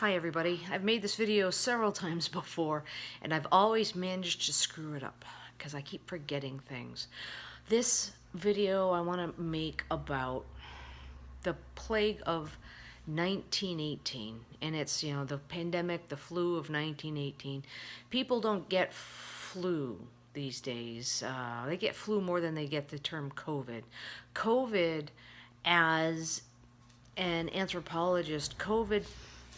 Hi everybody, I've made this video several times before and I've always managed to screw it up because I keep forgetting things. This video I want to make about the plague of 1918, and it's, the pandemic, the flu of 1918. People don't get flu these days. They get flu more than they get the term COVID. COVID, as an anthropologist, COVID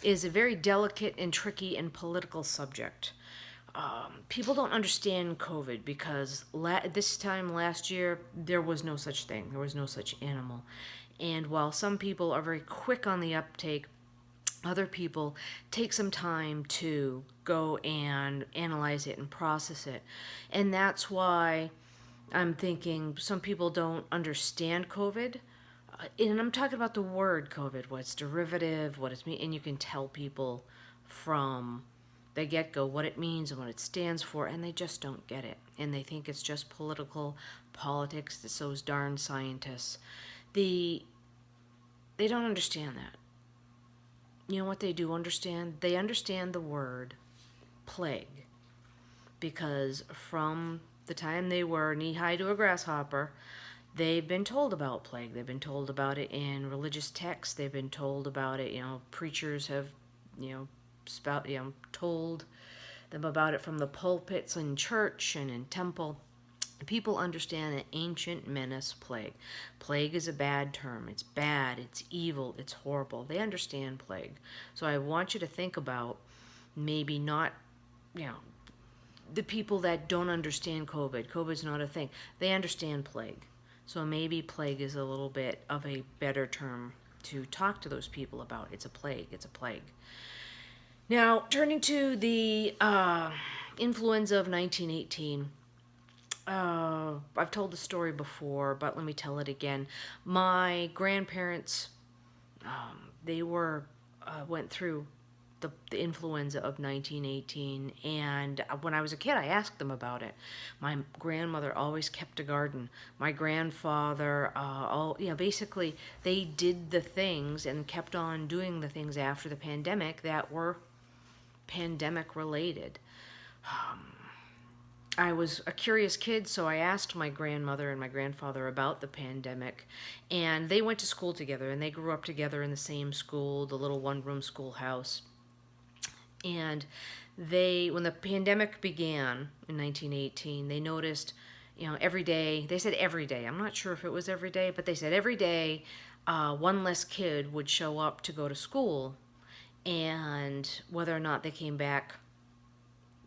is a very delicate and tricky and political subject. People don't understand COVID because this time last year there was no such thing. There was no such animal. And while some people are very quick on the uptake, other people take some time to go and analyze it and process it. And that's why I'm thinking some people don't understand COVID. And I'm talking about the word COVID, what it's derivative, what it's mean, and you can tell people from the get-go what it means and what it stands for, and they just don't get it. And they think it's just politics, it's those darn scientists. They don't understand that. You know what they do understand? They understand the word plague, because from the time they were knee-high to a grasshopper, they've been told about plague. They've been told about it in religious texts. They've been told about it. Preachers have, told them about it from the pulpits in church and in temple. People understand the ancient menace plague. Plague is a bad term. It's bad. It's evil. It's horrible. They understand plague. So I want you to think about maybe not, the people that don't understand COVID. COVID's not a thing. They understand plague. So maybe plague is a little bit of a better term to talk to those people about. It's a plague. It's a plague. Now, turning to the influenza of 1918. I've told the story before, but let me tell it again. My grandparents, they went through the influenza of 1918, and when I was a kid I asked them about it. My grandmother always kept a garden. My grandfather, basically they did the things and kept on doing the things after the pandemic that were pandemic related. I was a curious kid, so I asked my grandmother and my grandfather about the pandemic, and they went to school together, and they grew up together in the same school, the little one-room schoolhouse. And when the pandemic began in 1918, they noticed, every day, they said every day, I'm not sure if it was every day, but they said every day one less kid would show up to go to school, and whether or not they came back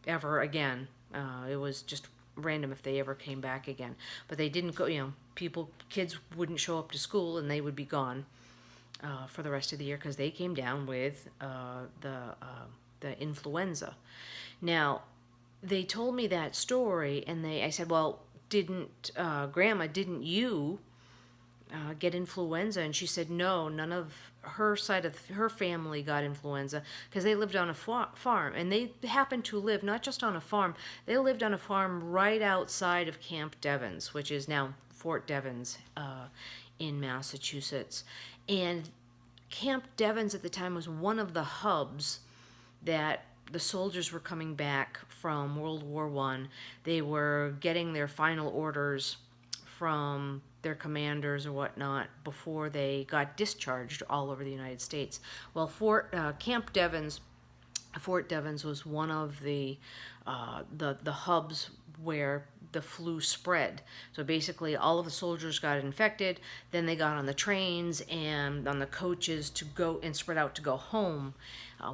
ever again, it was just random if they ever came back again. But they didn't go, kids wouldn't show up to school and they would be gone for the rest of the year because they came down with the influenza. Now, they told me that story, and I said, well, Grandma, didn't you get influenza? And she said, no, none of her side of her family got influenza because they lived on a farm, and they happened to live not just on a farm, they lived on a farm right outside of Camp Devens, which is now Fort Devens in Massachusetts. And Camp Devens at the time was one of the hubs that the soldiers were coming back from World War I. They were getting their final orders from their commanders or whatnot before they got discharged all over the United States. Well, Fort Devens was one of the hubs where the flu spread. So basically all of the soldiers got infected, then they got on the trains and on the coaches to go and spread out to go home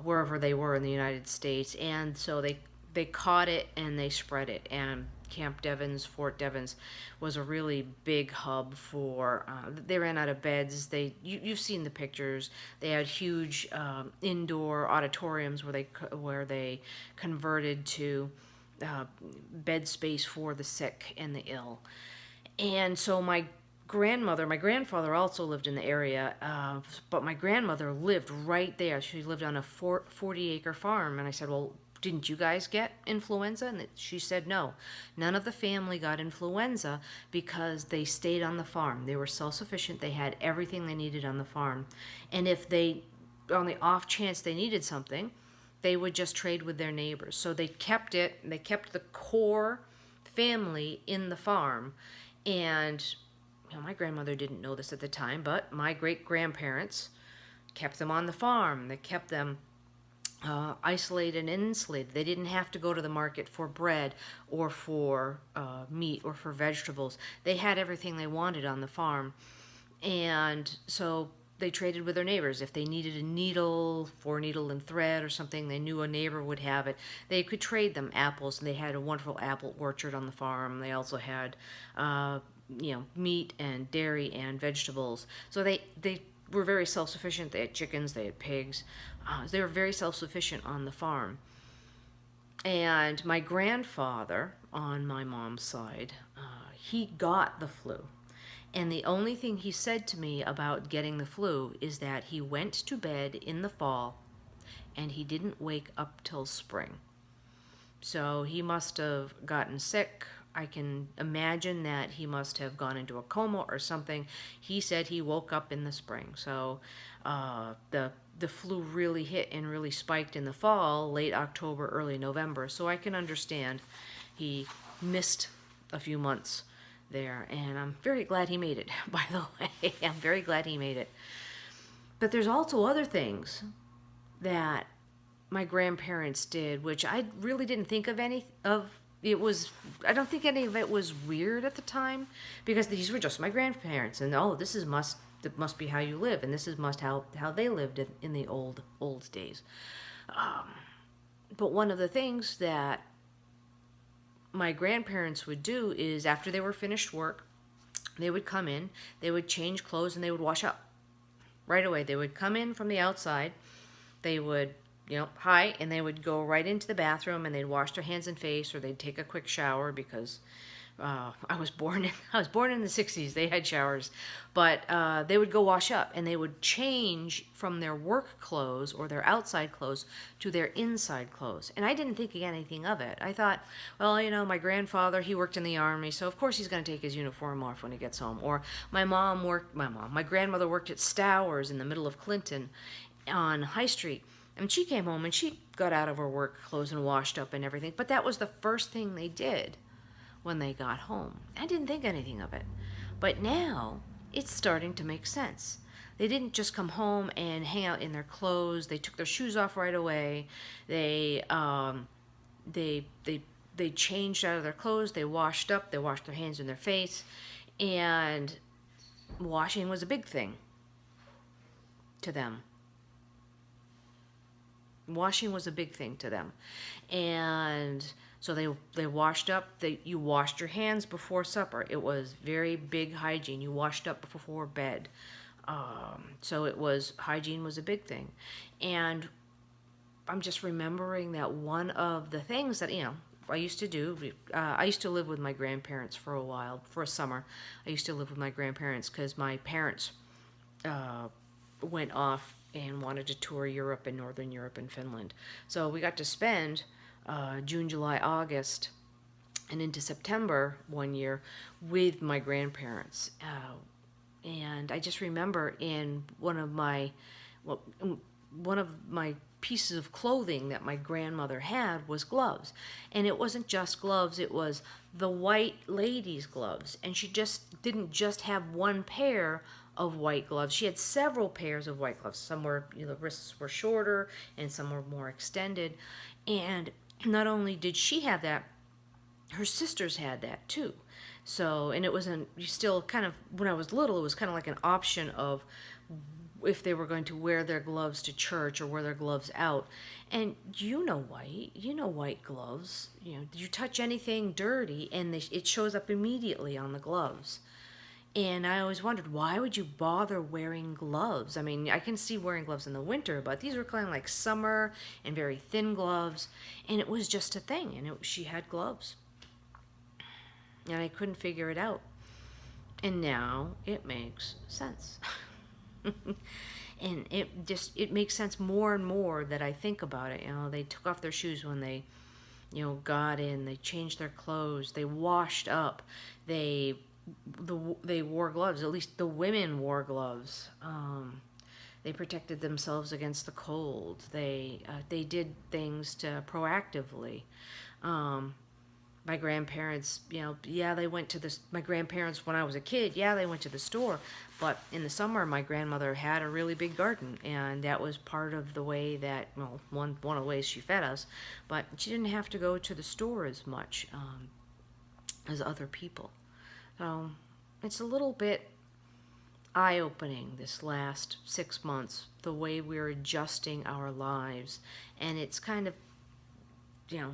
wherever they were in the United States. And so they caught it and they spread it. And Camp Devens, Fort Devens, was a really big hub for, they ran out of beds. You've seen the pictures. They had huge indoor auditoriums where they converted to bed space for the sick and the ill. And so my grandfather also lived in the area, but my grandmother lived right there. She lived on a 40-acre farm. And I said, well, didn't you guys get influenza? And she said no. None of the family got influenza because they stayed on the farm. They were self-sufficient. They had everything they needed on the farm. And if they on the off chance they needed something, they would just trade with their neighbors. So they kept it, they kept the core family in the farm. And my grandmother didn't know this at the time, but my great grandparents kept them on the farm. They kept them isolated and insulated. They didn't have to go to the market for bread or for meat or for vegetables. They had everything they wanted on the farm. And so they traded with their neighbors. If they needed a needle for needle and thread or something, they knew a neighbor would have it. They could trade them apples, and they had a wonderful apple orchard on the farm. They also had, meat and dairy and vegetables. So they were very self-sufficient. They had chickens, they had pigs. They were very self-sufficient on the farm. And my grandfather, on my mom's side, he got the flu. And the only thing he said to me about getting the flu is that he went to bed in the fall and he didn't wake up till spring. So he must have gotten sick. I can imagine that he must have gone into a coma or something. He said he woke up in the spring. So the flu really hit and really spiked in the fall, late October, early November. So I can understand he missed a few months there, and I'm very glad he made it, by the way. I'm very glad he made it. But there's also other things that my grandparents did, which I really didn't think of any of. I don't think any of it was weird at the time, because these were just my grandparents, and it must be how you live, and this is how they lived in the old days. But one of the things that my grandparents would do is, after they were finished work, they would come in, they would change clothes, and they would wash up right away. They would come in from the outside, they would, hi, and they would go right into the bathroom, and they'd wash their hands and face, or they'd take a quick shower, because I was born in the 60s. They had showers, but they would go wash up, and they would change from their work clothes or their outside clothes to their inside clothes. And I didn't think anything of it. I thought, well, my grandfather, he worked in the army, so of course he's going to take his uniform off when he gets home. Or my grandmother worked at Stowers in the middle of Clinton on High Street. And she came home and she got out of her work clothes and washed up and everything. But that was the first thing they did when they got home. I didn't think anything of it. But now it's starting to make sense. They didn't just come home and hang out in their clothes. They took their shoes off right away. They changed out of their clothes. They washed up. They washed their hands and their face. And washing was a big thing to them. Washing was a big thing to them. And so they washed up. You washed your hands before supper. It was very big hygiene. You washed up before bed. So hygiene was a big thing. And I'm just remembering that one of the things that, I used to do, I used to live with my grandparents for a while, for a summer. I used to live with my grandparents because my parents went off and wanted to tour Europe and Northern Europe and Finland. So we got to spend June, July, August, and into September one year with my grandparents. And I just remember in one of my pieces of clothing that my grandmother had was gloves. And it wasn't just gloves, it was the white ladies' gloves. And she just didn't just have one pair of white gloves. She had several pairs of white gloves. Some were, the wrists were shorter and some were more extended. And not only did she have that, her sisters had that too. So, and it wasn't, still kind of, when I was little, it was kind of like an option of if they were going to wear their gloves to church or wear their gloves out. And white gloves, you touch anything dirty and it shows up immediately on the gloves. And I always wondered, why would you bother wearing gloves? I mean, I can see wearing gloves in the winter, but these were kind of like summer and very thin gloves. And it was just a thing. And she had gloves. And I couldn't figure it out. And now it makes sense. And it makes sense more and more that I think about it. They took off their shoes when they, got in. They changed their clothes. They washed up. They wore gloves. At least the women wore gloves. They protected themselves against the cold. They did things to proactively. Um, my grandparents, yeah, they went to this. My grandparents, when I was a kid, yeah, they went to the store. But in the summer, my grandmother had a really big garden, and that was part of the way that, well, one of the ways she fed us. But she didn't have to go to the store as much as other people. So it's a little bit eye-opening this last 6 months, the way we're adjusting our lives, and it's kind of, you know,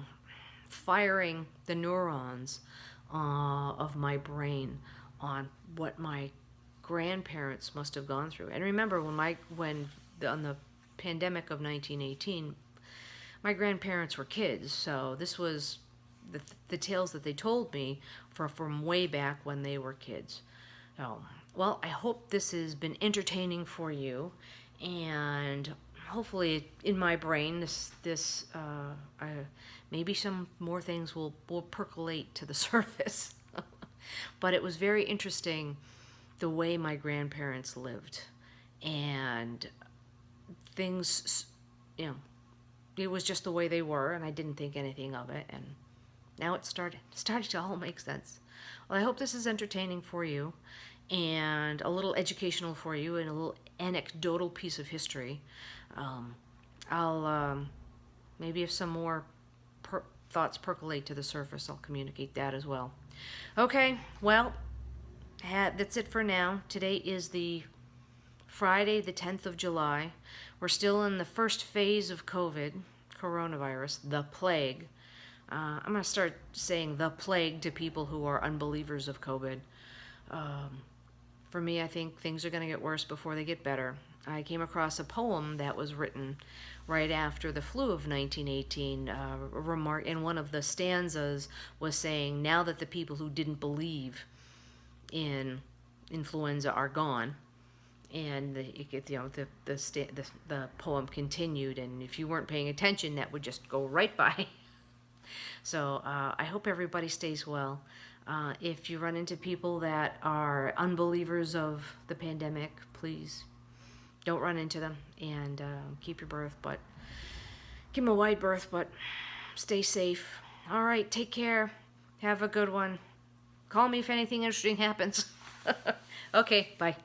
firing the neurons of my brain on what my grandparents must have gone through. And remember, on the pandemic of 1918, my grandparents were kids, so this was the tales that they told me from way back when they were kids. So, well, I hope this has been entertaining for you, and hopefully in my brain, maybe some more things will percolate to the surface. But it was very interesting the way my grandparents lived, and things, you know, it was just the way they were, and I didn't think anything of it, and now it started to all make sense. Well, I hope this is entertaining for you, and a little educational for you, and a little anecdotal piece of history. I'll maybe if some more thoughts percolate to the surface, I'll communicate that as well. Okay, well, that's it for now. Today is the Friday, the 10th of July. We're still in the first phase of coronavirus, the plague. I'm going to start saying the plague to people who are unbelievers of COVID. For me, I think things are going to get worse before they get better. I came across a poem that was written right after the flu of 1918. And one of the stanzas was saying, now that the people who didn't believe in influenza are gone, and the poem continued, and if you weren't paying attention, that would just go right by. So I hope everybody stays well. If you run into people that are unbelievers of the pandemic, please don't run into them, and keep your berth, but give them a wide berth, but stay safe. All right, take care. Have a good one. Call me if anything interesting happens. Okay, bye.